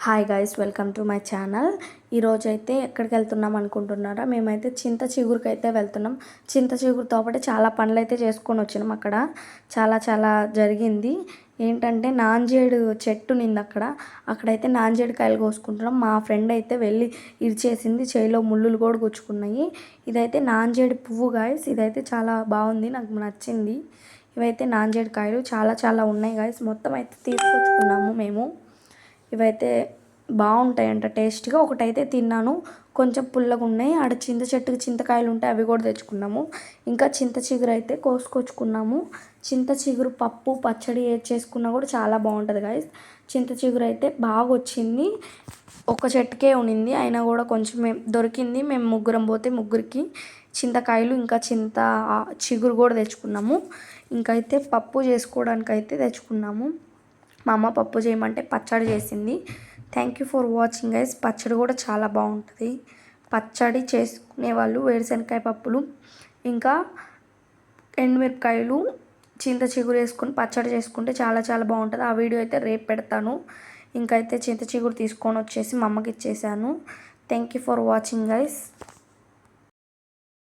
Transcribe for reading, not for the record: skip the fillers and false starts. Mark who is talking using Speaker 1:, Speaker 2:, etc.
Speaker 1: Hi guys, welcome to my channel. ఈరోజైతే ఎక్కడికి వెళ్తున్నాం అనుకుంటున్నారా? మేమైతే చింత చిగురుకి అయితే వెళ్తున్నాం. చింత చిగురుతో పాటు చాలా పనులు అయితే చేసుకొని వచ్చినాం. అక్కడ చాలా జరిగింది. ఏంటంటే నాంజేడు చెట్టు నింది అక్కడైతే నాంజేడు కాయలు కోసుకుంటున్నాం. మా ఫ్రెండ్ అయితే వెళ్ళి ఇరిచేసింది, చేయిలో ముళ్ళులు కూడా గుచ్చుకున్నాయి. ఇదైతే నాంజేడు పువ్వు గాయస్, ఇదైతే చాలా బాగుంది, నాకు నచ్చింది. ఇవైతే నాంజేడు కాయలు చాలా ఉన్నాయి గాయస్. మొత్తం అయితే తీసుకొచ్చుకున్నాము మేము. ఇవైతే బాగుంటాయంట టేస్ట్గా. ఒకటైతే తిన్నాను, కొంచెం పుల్లగా ఉన్నాయి. ఆడ చింత చెట్టుకి చింతకాయలు ఉంటాయి, అవి కూడా తెచ్చుకున్నాము. ఇంకా చింత చిగురు అయితే కోసుకొచ్చుకున్నాము. చింత చిగురు పప్పు పచ్చడి ఏది చేసుకున్నా కూడా చాలా బాగుంటుంది గాయస్. చింత చిగురు అయితే బాగా వచ్చింది. ఒక చెట్టుకే ఉనింది, అయినా కూడా కొంచెం దొరికింది. మేము ముగ్గురం పోతే ముగ్గురికి చింతకాయలు ఇంకా చింత చిగురు కూడా తెచ్చుకున్నాము. ఇంకైతే పప్పు చేసుకోవడానికి అయితే తెచ్చుకున్నాము. మా అమ్మ పప్పు చేయమంటే పచ్చడి చేసింది. Thank you for watching guys. పచ్చడి కూడా చాలా బాగుంటుంది. పచ్చడి చేసుకునే వాళ్ళు వేరుశనగకాయ పప్పులు ఇంకా ఎండుమిరపకాయలు చింత చిగురు వేసుకొని పచ్చడి చేసుకుంటే చాలా బాగుంటుంది. ఆ వీడియో అయితే రేపు పెడతాను. ఇంకైతే చింత చిగురు తీసుకొని వచ్చేసి మా అమ్మకి ఇచ్చేసాను. Thank you for watching guys.